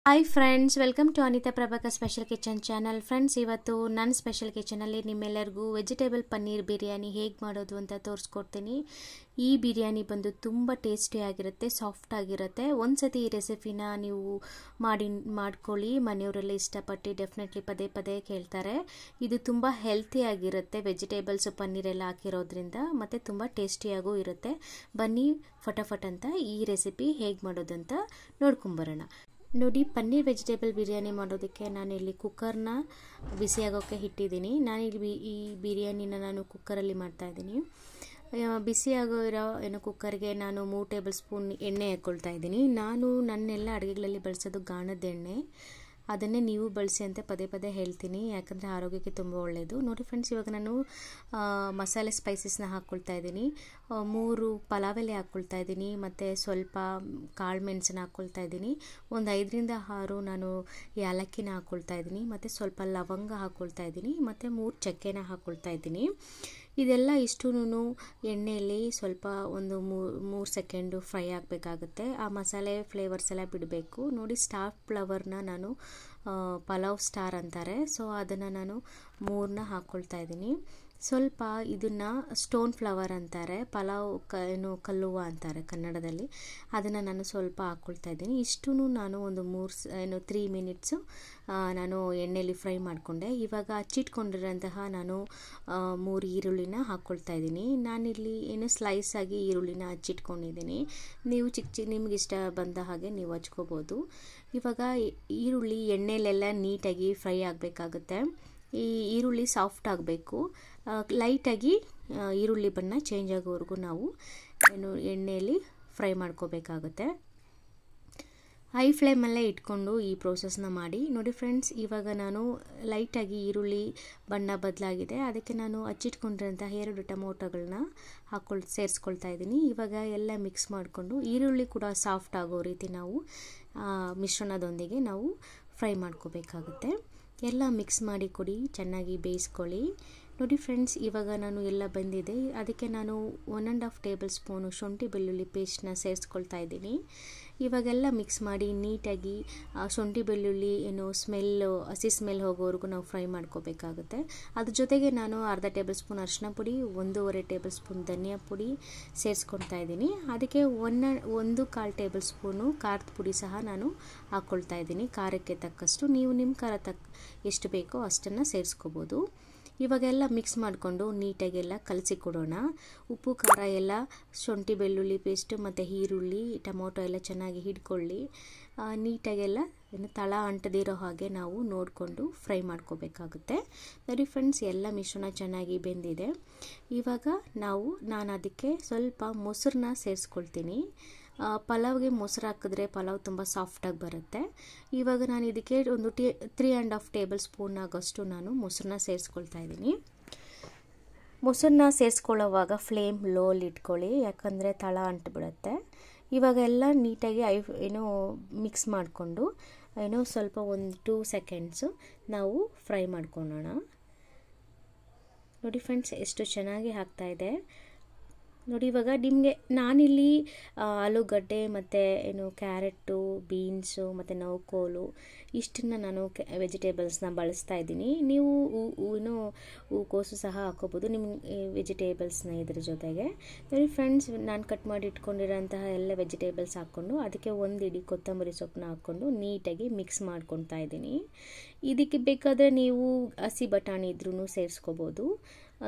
Hi friends, welcome to Anita Prabhakar special kitchen channel. Friends, ಇವತ್ತು ನನ್ನ special ಕಿಚನಲ್ಲಿ ನಿಮ್ಮೆಲ್ಲರಿಗೂ ವೆಜಿಟೇಬಲ್ ಪನ್ನೀರ್ ಬಿರಿಯಾನಿ ಹೇಗೆ ಮಾಡೋದು ಅಂತ ತೋರಿಸ್ಕೊಡ್ತೀನಿ. ಈ ಬಿರಿಯಾನಿ ಬಂದು ತುಂಬ ಟೇಸ್ಟಿಯಾಗಿರುತ್ತೆ, ಸಾಫ್ಟ್ ಆಗಿರುತ್ತೆ. ಒಂದ್ಸತಿ ಈ ರೆಸಿಪಿನ ನೀವು ಮಾಡ್ಕೊಳ್ಳಿ, ಮನೆಯವರೆಲ್ಲ ಇಷ್ಟಪಟ್ಟು ಡೆಫಿನೆಟ್ಲಿ ಪದೇ ಪದೇ ಕೇಳ್ತಾರೆ. ಇದು ತುಂಬ ಹೆಲ್ತಿಯಾಗಿರುತ್ತೆ, ವೆಜಿಟೇಬಲ್ಸು ಪನ್ನೀರೆಲ್ಲ ಹಾಕಿರೋದ್ರಿಂದ, ಮತ್ತು ತುಂಬ ಟೇಸ್ಟಿಯಾಗೂ ಇರುತ್ತೆ. ಬನ್ನಿ ಫಟಾಫಟ್ ಅಂತ ಈ ರೆಸಿಪಿ ಹೇಗೆ ಮಾಡೋದು ಅಂತ ನೋಡ್ಕೊಂಬರೋಣ. ನೋಡಿ, ಪನ್ನೀರ್ ವೆಜಿಟೇಬಲ್ ಬಿರಿಯಾನಿ ಮಾಡೋದಕ್ಕೆ ನಾನಿಲ್ಲಿ ಕುಕ್ಕರ್ನ ಬಿಸಿಯಾಗೋಕ್ಕೆ ಇಟ್ಟಿದ್ದೀನಿ. ನಾನಿಲ್ಲಿ ಈ ಬಿರಿಯಾನಿನ ನಾನು ಕುಕ್ಕರಲ್ಲಿ ಮಾಡ್ತಾಯಿದ್ದೀನಿ. ಬಿಸಿಯಾಗೋ ಕುಕ್ಕರ್ಗೆ ನಾನು 3 ಟೇಬಲ್ ಸ್ಪೂನ್ ಎಣ್ಣೆ ಹಾಕ್ಕೊಳ್ತಾ ಇದ್ದೀನಿ. ನಾನು ನನ್ನೆಲ್ಲ ಅಡುಗೆಗಳಲ್ಲಿ ಬಳಸೋದು ಗಾಣದ ಎಣ್ಣೆ, ಅದನ್ನೇ ನೀವು ಬಳಸಿ ಅಂತ ಪದೇ ಪದೇ ಹೇಳ್ತೀನಿ, ಯಾಕಂದರೆ ಆರೋಗ್ಯಕ್ಕೆ ತುಂಬ ಒಳ್ಳೆಯದು. ನೋಡಿ ಫ್ರೆಂಡ್ಸ್, ಇವಾಗ ನಾನು ಮಸಾಲೆ ಸ್ಪೈಸಸ್ನ ಹಾಕ್ಕೊಳ್ತಾ ಇದ್ದೀನಿ. 3 ಪಲಾವ್ ಎಲೆ ಹಾಕ್ಕೊಳ್ತಾ ಇದ್ದೀನಿ, ಮತ್ತು ಸ್ವಲ್ಪ ಕಾಳು ಮೆಣಸನ್ನ ಹಾಕ್ಕೊಳ್ತಾ ಇದ್ದೀನಿ. ಒಂದು 5ರಿಂದ 6 ನಾನು ಏಲಕ್ಕಿನ ಹಾಕ್ಕೊಳ್ತಾ ಇದ್ದೀನಿ, ಮತ್ತು ಸ್ವಲ್ಪ ಲವಂಗ ಹಾಕ್ಕೊಳ್ತಾ ಇದ್ದೀನಿ, ಮತ್ತು 3 ಚಕ್ಕೆನ ಹಾಕ್ಕೊಳ್ತಾ ಇದ್ದೀನಿ. ಇದೆಲ್ಲ ಇಷ್ಟೂ ಎಣ್ಣೆಯಲ್ಲಿ ಸ್ವಲ್ಪ ಒಂದು 3 ಸೆಕೆಂಡು ಫ್ರೈ ಆಗಬೇಕಾಗುತ್ತೆ. ಆ ಮಸಾಲೆ ಫ್ಲೇವರ್ಸ್ ಎಲ್ಲ ಬಿಡಬೇಕು. ನೋಡಿ, ಸ್ಟಾರ್ ಫ್ಲವರ್ನ ನಾನು ಪಲಾವ್ ಸ್ಟಾರ್ ಅಂತಾರೆ, ಸೊ ಅದನ್ನು ನಾನು 3ನ ಹಾಕ್ಕೊಳ್ತಾ ಇದ್ದೀನಿ. ಸ್ವಲ್ಪ ಇದನ್ನು ಸ್ಟೋನ್ ಫ್ಲವರ್ ಅಂತಾರೆ, ಪಲಾವ್ ಕಲ್ಲುವ ಅಂತಾರೆ ಕನ್ನಡದಲ್ಲಿ, ಅದನ್ನು ನಾನು ಸ್ವಲ್ಪ ಹಾಕ್ಕೊಳ್ತಾ ಇದ್ದೀನಿ. ಇಷ್ಟೂ ನಾನು ಒಂದು 3 ಮಿನಿಟ್ಸು ನಾನು ಎಣ್ಣೆಯಲ್ಲಿ ಫ್ರೈ ಮಾಡಿಕೊಂಡೆ. ಇವಾಗ ಹಚ್ಚಿಟ್ಕೊಂಡಿರೋಂತಹ ನಾನು 3 ಈರುಳ್ಳಿನ ಹಾಕ್ಕೊಳ್ತಾ ಇದ್ದೀನಿ. ನಾನಿಲ್ಲಿ ಸ್ಲೈಸ್ ಆಗಿ ಈರುಳ್ಳಿನ ಹಚ್ಚಿಟ್ಕೊಂಡಿದ್ದೀನಿ. ನೀವು ನಿಮ್ಗೆ ಇಷ್ಟ ಬಂದ ಹಾಗೆ ನೀವು ಹಚ್ಕೋಬೋದು. ಇವಾಗ ಈರುಳ್ಳಿ ಎಣ್ಣೆಲೆಲ್ಲ ನೀಟಾಗಿ ಫ್ರೈ ಆಗಬೇಕಾಗುತ್ತೆ. ಈ ಈರುಳ್ಳಿ ಸಾಫ್ಟ್ ಆಗಬೇಕು, ಲೈಟಾಗಿ ಈರುಳ್ಳಿ ಬಣ್ಣ ಚೇಂಜ್ ಆಗೋವರೆಗೂ ನಾವು ಎಣ್ಣೆಯಲ್ಲಿ ಫ್ರೈ ಮಾಡ್ಕೋಬೇಕಾಗುತ್ತೆ. ಹೈ ಫ್ಲೇಮಲ್ಲೇ ಇಟ್ಕೊಂಡು ಈ ಪ್ರೋಸೆಸ್ನ ಮಾಡಿ. ನೋಡಿ ಫ್ರೆಂಡ್ಸ್, ಇವಾಗ ನಾನು ಲೈಟಾಗಿ ಈರುಳ್ಳಿ ಬಣ್ಣ ಬದಲಾಗಿದೆ, ಅದಕ್ಕೆ ನಾನು ಹಚ್ಚಿಟ್ಕೊಂಡಿರೋಂಥ 2 ಟೊಮೊಟೊಗಳನ್ನ ಸೇರಿಸ್ಕೊಳ್ತಾ ಇದ್ದೀನಿ. ಇವಾಗ ಎಲ್ಲ ಮಿಕ್ಸ್ ಮಾಡಿಕೊಂಡು ಈರುಳ್ಳಿ ಕೂಡ ಸಾಫ್ಟ್ ಆಗೋ ರೀತಿ ನಾವು ಮಿಶ್ರಣದೊಂದಿಗೆ ನಾವು ಫ್ರೈ ಮಾಡ್ಕೋಬೇಕಾಗುತ್ತೆ. ಎಲ್ಲ ಮಿಕ್ಸ್ ಮಾಡಿ ಕೊಡಿ, ಚೆನ್ನಾಗಿ ಬೇಯಿಸ್ಕೊಳ್ಳಿ. ನೋಡಿ ಫ್ರೆಂಡ್ಸ್, ಇವಾಗ ನಾನು ಎಲ್ಲ ಬಂದಿದೆ, ಅದಕ್ಕೆ ನಾನು 1.5 ಟೇಬಲ್ ಸ್ಪೂನು ಶುಂಠಿ ಬೆಳ್ಳುಳ್ಳಿ ಪೇಸ್ಟ್ನ ಸೇರಿಸ್ಕೊಳ್ತಾ ಇದ್ದೀನಿ. ಇವಾಗೆಲ್ಲ ಮಿಕ್ಸ್ ಮಾಡಿ ನೀಟಾಗಿ ಶುಂಠಿ ಬೆಳ್ಳುಳ್ಳಿ ಹಸಿ ಸ್ಮೆಲ್ ಹೋಗೋವರೆಗೂ ನಾವು ಫ್ರೈ ಮಾಡ್ಕೋಬೇಕಾಗುತ್ತೆ. ಅದ್ರ ಜೊತೆಗೆ ನಾನು ಅರ್ಧ ಟೇಬಲ್ ಸ್ಪೂನ್ ಅರಿಶಿನ ಪುಡಿ, 1.5 ಟೇಬಲ್ ಸ್ಪೂನ್ ಧನಿಯಾ ಪುಡಿ ಸೇರಿಸ್ಕೊಳ್ತಾ ಇದ್ದೀನಿ. ಅದಕ್ಕೆ 1.25 ಟೇಬಲ್ ಸ್ಪೂನು ಖಾರದ ಪುಡಿ ಸಹ ನಾನು ಹಾಕ್ಕೊಳ್ತಾ ಇದ್ದೀನಿ. ಖಾರಕ್ಕೆ ತಕ್ಕಷ್ಟು ನೀವು ನಿಮ್ಮ ಖಾರ ಎಷ್ಟು ಬೇಕೋ ಅಷ್ಟನ್ನು ಸೇರಿಸ್ಕೋಬೋದು. ಇವಾಗೆಲ್ಲ ಮಿಕ್ಸ್ ಮಾಡಿಕೊಂಡು ನೀಟಾಗೆಲ್ಲ ಕಲಸಿ ಕೊಡೋಣ. ಉಪ್ಪು ಖಾರ ಎಲ್ಲ ಶುಂಠಿ ಬೆಳ್ಳುಳ್ಳಿ ಪೇಸ್ಟು ಮತ್ತು ಈರುಳ್ಳಿ ಟೊಮೊಟೊ ಎಲ್ಲ ಚೆನ್ನಾಗಿ ಹಿಡ್ಕೊಳ್ಳಿ. ನೀಟಾಗೆಲ್ಲ ತಳ ಅಂಟದಿರೋ ಹಾಗೆ ನಾವು ನೋಡಿಕೊಂಡು ಫ್ರೈ ಮಾಡ್ಕೋಬೇಕಾಗುತ್ತೆ. ನೋಡಿ ಫ್ರೆಂಡ್ಸ್, ಎಲ್ಲ ಮಿಶ್ರಣ ಚೆನ್ನಾಗಿ ಬೆಂದಿದೆ. ಇವಾಗ ನಾನು ಅದಕ್ಕೆ ಸ್ವಲ್ಪ ಮೊಸರನ್ನ ಸೇರಿಸ್ಕೊಳ್ತೀನಿ. ಪಲಾವ್ಗೆ ಮೊಸರು ಹಾಕಿದ್ರೆ ಪಲಾವ್ ತುಂಬ ಸಾಫ್ಟಾಗಿ ಬರುತ್ತೆ. ಇವಾಗ ನಾನು ಇದಕ್ಕೆ ಒಂದು 3.5 ಟೇಬಲ್ ಸ್ಪೂನ್ ಆಗೋಷ್ಟು ನಾನು ಮೊಸರನ್ನ ಸೇರಿಸ್ಕೊಳ್ತಾ ಇದ್ದೀನಿ. ಮೊಸರನ್ನ ಸೇರಿಸ್ಕೊಳ್ಳೋವಾಗ ಫ್ಲೇಮ್ ಲೋಲಿ ಇಟ್ಕೊಳ್ಳಿ, ಯಾಕಂದರೆ ತಳ ಅಂಟ್ಬಿಡುತ್ತೆ. ಇವಾಗ ಎಲ್ಲ ನೀಟಾಗಿ ಮಿಕ್ಸ್ ಮಾಡಿಕೊಂಡು ಸ್ವಲ್ಪ ಒಂದು 2 ಸೆಕೆಂಡ್ಸು ನಾವು ಫ್ರೈ ಮಾಡ್ಕೊಳ್ಳೋಣ. ನೋಡಿ ಫ್ರೆಂಡ್ಸ್, ಎಷ್ಟು ಚೆನ್ನಾಗಿ ಆಗ್ತಾಯಿದೆ. ನೋಡಿ, ಇವಾಗ ನಿಮಗೆ ನಾನಿಲ್ಲಿ ಆಲೂಗಡ್ಡೆ ಮತ್ತು ಕ್ಯಾರೆಟು, ಬೀನ್ಸು ಮತ್ತು ನೌಕೋಲು ಇಷ್ಟನ್ನು ನಾನು ವೆಜಿಟೇಬಲ್ಸ್ನ ಬಳಸ್ತಾ ಇದ್ದೀನಿ. ನೀವು ಹೂಕೋಸು ಸಹ ಹಾಕೋಬೋದು ನಿಮ್ಗೆ ವೆಜಿಟೇಬಲ್ಸ್ನ ಇದ್ರ ಜೊತೆಗೆ. ನೋಡಿ ಫ್ರೆಂಡ್ಸ್, ನಾನು ಕಟ್ ಮಾಡಿ ಇಟ್ಕೊಂಡಿರೋಂತಹ ಎಲ್ಲ ವೆಜಿಟೇಬಲ್ಸ್ ಹಾಕ್ಕೊಂಡು ಅದಕ್ಕೆ 1 ಇಡಿ ಕೊತ್ತಂಬರಿ ಸೊಪ್ಪನ್ನ ಹಾಕ್ಕೊಂಡು ನೀಟಾಗಿ ಮಿಕ್ಸ್ ಮಾಡ್ಕೊತಾ ಇದ್ದೀನಿ. ಇದಕ್ಕೆ ಬೇಕಾದರೆ ನೀವು ಹಸಿ ಬಟಾಣಿ ಇದ್ರೂ ಸೇರಿಸ್ಕೋಬೋದು.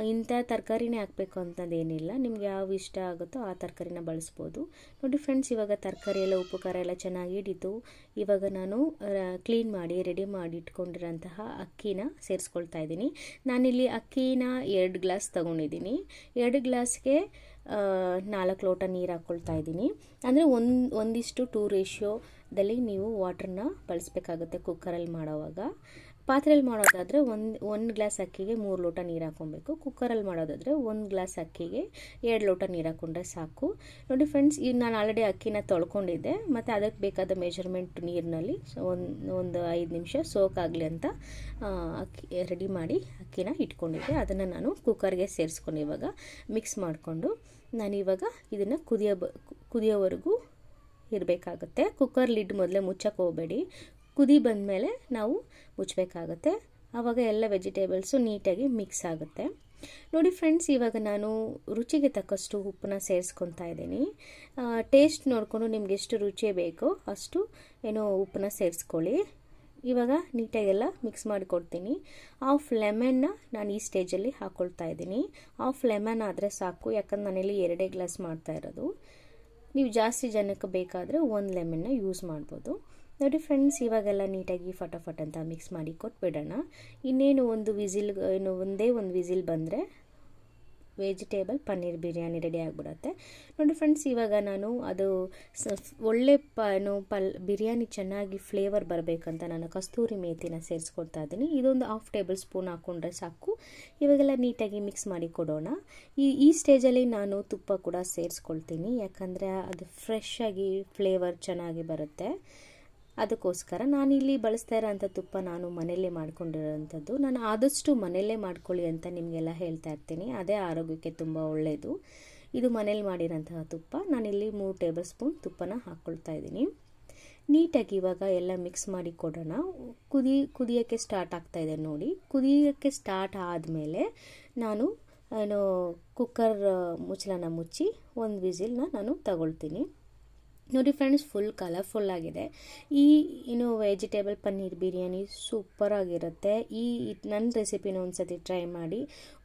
ಇಂಥ ತರಕಾರಿನೇ ಹಾಕಬೇಕು ಅಂತಂದೇನಿಲ್ಲ, ನಿಮ್ಗೆ ಯಾವ ಇಷ್ಟ ಆಗುತ್ತೋ ಆ ತರಕಾರಿನ ಬಳಸ್ಬೋದು. ನೋಡಿ ಫ್ರೆಂಡ್ಸ್, ಇವಾಗ ತರಕಾರಿ ಎಲ್ಲ ಉಪ್ಪು ಖಾರ ಎಲ್ಲ ಚೆನ್ನಾಗಿ ಹಿಡಿತು. ಇವಾಗ ನಾನು ಕ್ಲೀನ್ ಮಾಡಿ ರೆಡಿ ಮಾಡಿ ಇಟ್ಕೊಂಡಿರೋಂತಹ ಅಕ್ಕಿನ ಸೇರಿಸ್ಕೊಳ್ತಾ ಇದ್ದೀನಿ. ನಾನಿಲ್ಲಿ ಅಕ್ಕಿನ 2 ಗ್ಲಾಸ್ ತೊಗೊಂಡಿದ್ದೀನಿ. 2 ಗ್ಲಾಸ್ಗೆ 4 ಲೋಟ ನೀರು ಹಾಕ್ಕೊಳ್ತಾ ಇದ್ದೀನಿ. ಅಂದರೆ 1:2 ರೇಷಿಯೋದಲ್ಲಿ ನೀವು ವಾಟ್ರನ್ನ ಬಳಸಬೇಕಾಗುತ್ತೆ ಕುಕ್ಕರಲ್ಲಿ ಮಾಡೋವಾಗ. ಪಾತ್ರೆಯಲ್ಲಿ ಮಾಡೋದಾದರೆ 1 ಗ್ಲಾಸ್ ಅಕ್ಕಿಗೆ 3 ಲೋಟ ನೀರು ಹಾಕ್ಕೊಬೇಕು. ಕುಕ್ಕರಲ್ಲಿ ಮಾಡೋದಾದರೆ 1 ಗ್ಲಾಸ್ ಅಕ್ಕಿಗೆ 2 ಲೋಟ ನೀರು ಹಾಕ್ಕೊಂಡ್ರೆ ಸಾಕು. ನೋಡಿ ಫ್ರೆಂಡ್ಸ್, ಈಗ ನಾನು ಆಲ್ರೆಡಿ ಅಕ್ಕಿನ ತೊಳ್ಕೊಂಡಿದ್ದೆ, ಮತ್ತು ಅದಕ್ಕೆ ಬೇಕಾದ ಮೆಜರ್ಮೆಂಟ್ ನೀರಿನಲ್ಲಿ ಒಂದು 5 ನಿಮಿಷ ಸೋಕ್ ಆಗಲಿ ಅಂತ ರೆಡಿ ಮಾಡಿ ಅಕ್ಕಿನ ಇಟ್ಕೊಂಡಿದ್ದೆ. ಅದನ್ನು ನಾನು ಕುಕ್ಕರ್ಗೆ ಸೇರಿಸ್ಕೊಂಡು ಇವಾಗ ಮಿಕ್ಸ್ ಮಾಡಿಕೊಂಡು ನಾನಿವಾಗ ಇದನ್ನು ಕುದಿಯೋವರೆಗೂ ಇರಬೇಕಾಗುತ್ತೆ. ಕುಕ್ಕರ್ ಲಿಡ್ ಮೊದಲೇ ಮುಚ್ಚಕ್ಕೆ ಹೋಗಬೇಡಿ, ಕುದಿ ಬಂದಮೇಲೆ ನಾವು ಮುಚ್ಚಬೇಕಾಗುತ್ತೆ. ಆವಾಗ ಎಲ್ಲ ವೆಜಿಟೇಬಲ್ಸು ನೀಟಾಗಿ ಮಿಕ್ಸ್ ಆಗುತ್ತೆ. ನೋಡಿ ಫ್ರೆಂಡ್ಸ್, ಇವಾಗ ನಾನು ರುಚಿಗೆ ತಕ್ಕಷ್ಟು ಉಪ್ಪನ್ನ ಸೇರಿಸ್ಕೊತಾ ಇದ್ದೀನಿ. ಟೇಸ್ಟ್ ನೋಡಿಕೊಂಡು ನಿಮ್ಗೆ ಎಷ್ಟು ರುಚಿ ಬೇಕೋ ಅಷ್ಟು ಉಪ್ಪನ್ನ ಸೇರಿಸ್ಕೊಳ್ಳಿ. ಇವಾಗ ನೀಟಾಗೆಲ್ಲ ಮಿಕ್ಸ್ ಮಾಡಿಕೊಡ್ತೀನಿ. ಹಾಫ್ ಲೆಮನ್ನ ನಾನು ಈ ಸ್ಟೇಜಲ್ಲಿ ಹಾಕ್ಕೊಳ್ತಾ ಇದ್ದೀನಿ. ಹಾಫ್ ಲೆಮನ್ ಆದರೆ ಸಾಕು, ಯಾಕಂದ್ರೆ ನಾನಿಲ್ಲಿ 2 ಗ್ಲಾಸ್ ಮಾಡ್ತಾ ಇರೋದು. ನೀವು ಜಾಸ್ತಿ ಜನಕ್ಕೆ ಬೇಕಾದರೆ 1 ಲೆಮನ್ನ ಯೂಸ್ ಮಾಡ್ಬೋದು. ನೋಡಿ ಫ್ರೆಂಡ್ಸ್, ಇವಾಗೆಲ್ಲ ನೀಟಾಗಿ ಫಟಾಫಟ್ ಅಂತ ಮಿಕ್ಸ್ ಮಾಡಿ ಕೊಟ್ಬಿಡೋಣ. ಇನ್ನೇನು ಒಂದೇ ಒಂದು ವಿಸಿಲ್ ಬಂದರೆ ವೆಜಿಟೇಬಲ್ ಪನ್ನೀರ್ ಬಿರಿಯಾನಿ ರೆಡಿ ಆಗಿಬಿಡುತ್ತೆ. ನೋಡಿ ಫ್ರೆಂಡ್ಸ್, ಇವಾಗ ನಾನು ಅದು ಒಳ್ಳೆ ಬಿರಿಯಾನಿ ಚೆನ್ನಾಗಿ ಫ್ಲೇವರ್ ಬರಬೇಕಂತ ನಾನು ಕಸ್ತೂರಿ ಮೇಥಿನ ಸೇರಿಸ್ಕೊಳ್ತಾ ಇದ್ದೀನಿ. ಇದೊಂದು 1/2 ಟೇಬಲ್ ಸ್ಪೂನ್ ಹಾಕ್ಕೊಂಡ್ರೆ ಸಾಕು. ಇವಾಗೆಲ್ಲ ನೀಟಾಗಿ ಮಿಕ್ಸ್ ಮಾಡಿ ಕೊಡೋಣ. ಈ ಸ್ಟೇಜಲ್ಲಿ ನಾನು ತುಪ್ಪ ಕೂಡ ಸೇರಿಸ್ಕೊಳ್ತೀನಿ, ಯಾಕಂದರೆ ಅದು ಫ್ರೆಶ್ ಆಗಿ ಫ್ಲೇವರ್ ಚೆನ್ನಾಗಿ ಬರುತ್ತೆ. ಅದಕ್ಕೋಸ್ಕರ ನಾನಿಲ್ಲಿ ಬಳಸ್ತಾ ಇರೋಂಥ ತುಪ್ಪ ನಾನು ಮನೆಯಲ್ಲೇ ಮಾಡ್ಕೊಂಡಿರೋಂಥದ್ದು. ನಾನು ಆದಷ್ಟು ಮನೆಯಲ್ಲೇ ಮಾಡ್ಕೊಳ್ಳಿ ಅಂತ ನಿಮಗೆಲ್ಲ ಹೇಳ್ತಾ ಇರ್ತೀನಿ. ಅದೇ ಆರೋಗ್ಯಕ್ಕೆ ತುಂಬ ಒಳ್ಳೆಯದು. ಇದು ಮನೇಲಿ ಮಾಡಿರೋಂತಹ ತುಪ್ಪ. ನಾನಿಲ್ಲಿ 3 ಟೇಬಲ್ ಸ್ಪೂನ್ ತುಪ್ಪನ ಹಾಕ್ಕೊಳ್ತಾ ಇದ್ದೀನಿ. ನೀಟಾಗಿ ಇವಾಗ ಎಲ್ಲ ಮಿಕ್ಸ್ ಮಾಡಿ ಕೊಡೋಣ. ಕುದಿಯೋಕ್ಕೆ ಸ್ಟಾರ್ಟ್ ಆಗ್ತಾಯಿದೆ ನೋಡಿ. ಕುದಿಯೋಕ್ಕೆ ಸ್ಟಾರ್ಟ್ ಆದಮೇಲೆ ನಾನು ಕುಕ್ಕರ್ ಮುಚ್ಚಳನ ಮುಚ್ಚಿ 1 ವಿಸಿಲ್ನ ನಾನು ತಗೊಳ್ತೀನಿ. ನೋಡಿ ಫ್ರೆಂಡ್ಸ್, ಫುಲ್ ಕಲರ್ಫುಲ್ ಆಗಿದೆ. ವೆಜಿಟೇಬಲ್ ಪನ್ನೀರ್ ಬಿರಿಯಾನಿ ಸೂಪರ್ ಆಗಿರುತ್ತೆ. ನನ್ನ ರೆಸಿಪಿನ ಒಂದ್ಸತಿ ಟ್ರೈ ಮಾಡಿ.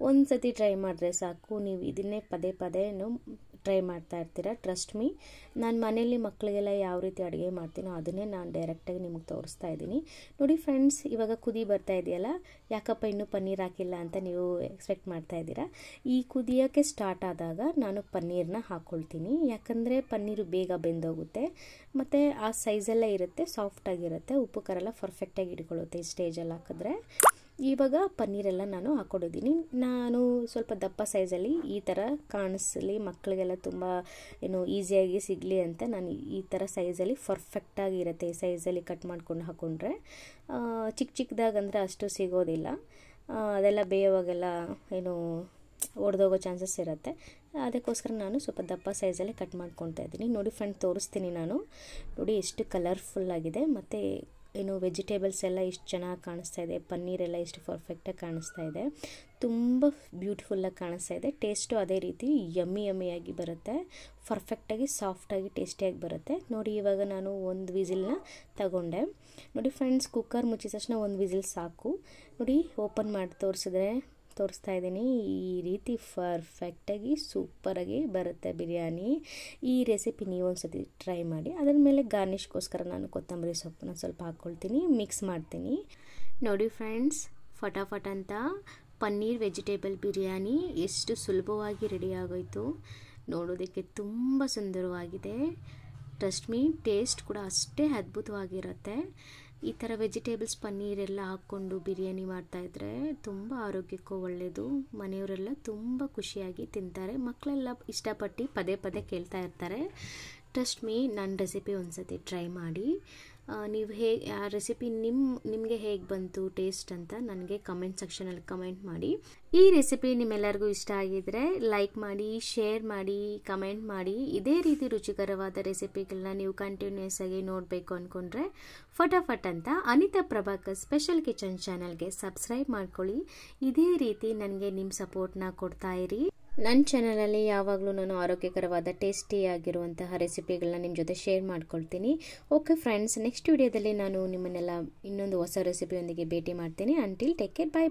ಒಂದ್ಸತಿ ಟ್ರೈ ಮಾಡಿದ್ರೆ ಸಾಕು, ನೀವು ಇದನ್ನೇ ಪದೇ ಟ್ರೈ ಮಾಡ್ತಾ ಇರ್ತೀರ. ಟ್ರಸ್ಟ್ ಮೀ, ನಾನು ಮನೆಯಲ್ಲಿ ಮಕ್ಕಳಿಗೆಲ್ಲ ಯಾವ ರೀತಿ ಅಡುಗೆ ಮಾಡ್ತೀನೋ ಅದನ್ನೇ ನಾನು ಡೈರೆಕ್ಟಾಗಿ ನಿಮಗೆ ತೋರಿಸ್ತಾ ಇದ್ದೀನಿ. ನೋಡಿ ಫ್ರೆಂಡ್ಸ್, ಇವಾಗ ಕುದಿ ಬರ್ತಾ ಇದೆಯಲ್ಲ, ಯಾಕಪ್ಪ ಇನ್ನೂ ಪನ್ನೀರ್ ಹಾಕಿಲ್ಲ ಅಂತ ನೀವು ಎಕ್ಸ್ಪೆಕ್ಟ್ ಮಾಡ್ತಾ ಇದ್ದೀರಾ. ಈ ಕುದಿಯೋಕ್ಕೆ ಸ್ಟಾರ್ಟ್ ಆದಾಗ ನಾನು ಪನ್ನೀರನ್ನ ಹಾಕ್ಕೊಳ್ತೀನಿ, ಯಾಕಂದರೆ ಪನ್ನೀರು ಬೇಗ ಬೆಂದೋಗುತ್ತೆ ಮತ್ತು ಆ ಸೈಜೆಲ್ಲ ಇರುತ್ತೆ, ಸಾಫ್ಟಾಗಿರುತ್ತೆ. ಉಪ್ಪು ಖಾರ ಎಲ್ಲ ಪರ್ಫೆಕ್ಟಾಗಿ ಇಟ್ಕೊಳ್ಳುತ್ತೆ ಈ ಸ್ಟೇಜಲ್ಲಿ ಹಾಕಿದ್ರೆ. ಇವಾಗ ಪನ್ನೀರೆಲ್ಲ ನಾನು ಹಾಕ್ಕೊಂಡಿದ್ದೀನಿ. ನಾನು ಸ್ವಲ್ಪ ದಪ್ಪ ಸೈಜಲ್ಲಿ ಈ ಥರ ಕಾಣಿಸಲಿ, ಮಕ್ಕಳಿಗೆಲ್ಲ ತುಂಬ ಈಸಿಯಾಗಿ ಸಿಗಲಿ ಅಂತ ನಾನು ಈ ಥರ ಸೈಜಲ್ಲಿ ಪರ್ಫೆಕ್ಟಾಗಿ ಇರುತ್ತೆ. ಈ ಸೈಜಲ್ಲಿ ಕಟ್ ಮಾಡ್ಕೊಂಡು ಹಾಕ್ಕೊಂಡ್ರೆ ಚಿಕ್ಕದಾಗಂದರೆ ಅಷ್ಟು ಸಿಗೋದಿಲ್ಲ. ಅದೆಲ್ಲ ಬೇಯುವಾಗೆಲ್ಲ ಒಡೆದೋಗೋ ಚಾನ್ಸಸ್ ಇರುತ್ತೆ. ಅದಕ್ಕೋಸ್ಕರ ನಾನು ಸ್ವಲ್ಪ ದಪ್ಪ ಸೈಜಲ್ಲಿ ಕಟ್ ಮಾಡ್ಕೊತಾ ಇದ್ದೀನಿ. ನೋಡಿ ಫ್ರೆಂಡ್, ತೋರಿಸ್ತೀನಿ ನಾನು. ನೋಡಿ ಎಷ್ಟು ಕಲರ್ಫುಲ್ಲಾಗಿದೆ ಮತ್ತು ವೆಜಿಟೇಬಲ್ಸ್ ಎಲ್ಲ ಎಷ್ಟು ಚೆನ್ನಾಗಿ ಕಾಣಿಸ್ತಾ ಇದೆ, ಪನ್ನೀರೆಲ್ಲ ಎಷ್ಟು ಪರ್ಫೆಕ್ಟಾಗಿ ಕಾಣಿಸ್ತಾ ಇದೆ, ತುಂಬ ಬ್ಯೂಟಿಫುಲ್ಲಾಗಿ ಕಾಣಿಸ್ತಾ ಇದೆ. ಟೇಸ್ಟು ಅದೇ ರೀತಿ ಯಮ್ಮಿಯಾಗಿ ಬರುತ್ತೆ, ಪರ್ಫೆಕ್ಟಾಗಿ ಸಾಫ್ಟಾಗಿ ಟೇಸ್ಟಿಯಾಗಿ ಬರುತ್ತೆ. ನೋಡಿ ಇವಾಗ ನಾನು 1 ವಿಸಿಲ್ನ ತಗೊಂಡೆ. ನೋಡಿ ಫ್ರೆಂಡ್ಸ್, ಕುಕ್ಕರ್ ಮುಚ್ಚಿದ ತಕ್ಷಣ 1 ವಿಸಿಲ್ ಸಾಕು. ನೋಡಿ ಓಪನ್ ಮಾಡಿ ತೋರಿಸ್ತಾ ಇದ್ದೀನಿ. ಈ ರೀತಿ ಪರ್ಫೆಕ್ಟಾಗಿ ಸೂಪರಾಗಿ ಬರುತ್ತೆ ಬಿರಿಯಾನಿ. ಈ ರೆಸಿಪಿ ನೀವು ಒಂದ್ಸತಿ ಟ್ರೈ ಮಾಡಿ. ಅದರ ಮೇಲೆ ಗಾರ್ನಿಷ್ಗೋಸ್ಕರ ನಾನು ಕೊತ್ತಂಬರಿ ಸೊಪ್ಪನ್ನ ಸ್ವಲ್ಪ ಹಾಕ್ಕೊಳ್ತೀನಿ, ಮಿಕ್ಸ್ ಮಾಡ್ತೀನಿ. ನೋಡಿ ಫ್ರೆಂಡ್ಸ್, ಫಟಾಫಟ್ ಅಂತ ಪನ್ನೀರ್ ವೆಜಿಟೇಬಲ್ ಬಿರಿಯಾನಿ ಎಷ್ಟು ಸುಲಭವಾಗಿ ರೆಡಿ ಆಗೋಯ್ತು. ನೋಡೋದಕ್ಕೆ ತುಂಬ ಸುಂದರವಾಗಿದೆ. ಟ್ರಸ್ಟ್ ಮೀ, ಟೇಸ್ಟ್ ಕೂಡ ಅಷ್ಟೇ ಅದ್ಭುತವಾಗಿರುತ್ತೆ. ಈ ಥರ ವೆಜಿಟೇಬಲ್ಸ್ ಪನ್ನೀರೆಲ್ಲ ಹಾಕ್ಕೊಂಡು ಬಿರಿಯಾನಿ ಮಾಡ್ತಾಯಿದ್ರೆ ತುಂಬ ಆರೋಗ್ಯಕ್ಕೂ ಒಳ್ಳೆಯದು. ಮನೆಯವರೆಲ್ಲ ತುಂಬ ಖುಷಿಯಾಗಿ ತಿಂತಾರೆ. ಮಕ್ಕಳೆಲ್ಲ ಇಷ್ಟಪಟ್ಟು ಪದೇ ಕೇಳ್ತಾ ಇರ್ತಾರೆ. ಟ್ರಸ್ಟ್ ಮೀ, ನನ್ನ ರೆಸಿಪಿ ಒಂದ್ಸತಿ ಟ್ರೈ ಮಾಡಿ. ನೀವು ಆ ರೆಸಿಪಿ ನಿಮಗೆ ಹೇಗೆ ಬಂತು ಟೇಸ್ಟ್ ಅಂತ ನನಗೆ ಕಮೆಂಟ್ ಸೆಕ್ಷನಲ್ಲಿ ಕಮೆಂಟ್ ಮಾಡಿ. ಈ ರೆಸಿಪಿ ನಿಮ್ಮೆಲ್ಲರಿಗೂ ಇಷ್ಟ ಆಗಿದ್ರೆ ಲೈಕ್ ಮಾಡಿ, ಶೇರ್ ಮಾಡಿ, ಕಮೆಂಟ್ ಮಾಡಿ. ಇದೇ ರೀತಿ ರುಚಿಕರವಾದ ರೆಸಿಪಿಗಳನ್ನ ನೀವು ಕಂಟಿನ್ಯೂಸ್ ಆಗಿ ನೋಡಬೇಕು ಅಂದ್ಕೊಂಡ್ರೆ ಫಟಾಫಟ್ ಅಂತ ಅನಿತಾ ಪ್ರಭಾಕರ್ ಸ್ಪೆಷಲ್ ಕಿಚನ್ ಚಾನಲ್ಗೆ ಸಬ್ಸ್ಕ್ರೈಬ್ ಮಾಡ್ಕೊಳ್ಳಿ. ಇದೇ ರೀತಿ ನನಗೆ ನಿಮ್ಮ ಸಪೋರ್ಟ್ನ ಕೊಡ್ತಾ ಇರಿ. ನನ್ನ ಚಾನಲಲ್ಲಿ ಯಾವಾಗಲೂ ನಾನು ಆರೋಗ್ಯಕರವಾದ ಟೇಸ್ಟಿಯಾಗಿರುವಂತಹ ರೆಸಿಪಿಗಳನ್ನ ನಿಮ್ಮ ಜೊತೆ ಶೇರ್ ಮಾಡ್ಕೊಳ್ತೀನಿ. ಓಕೆ ಫ್ರೆಂಡ್ಸ್, ನೆಕ್ಸ್ಟ್ ವಿಡಿಯೋದಲ್ಲಿ ನಾನು ನಿಮ್ಮನ್ನೆಲ್ಲ ಇನ್ನೊಂದು ಹೊಸ ರೆಸಿಪಿಯೊಂದಿಗೆ ಭೇಟಿ ಮಾಡ್ತೀನಿ. ಅಂಟಿಲ್ ಟೇಕ್ ಕೇರ್, ಬಾಯ್.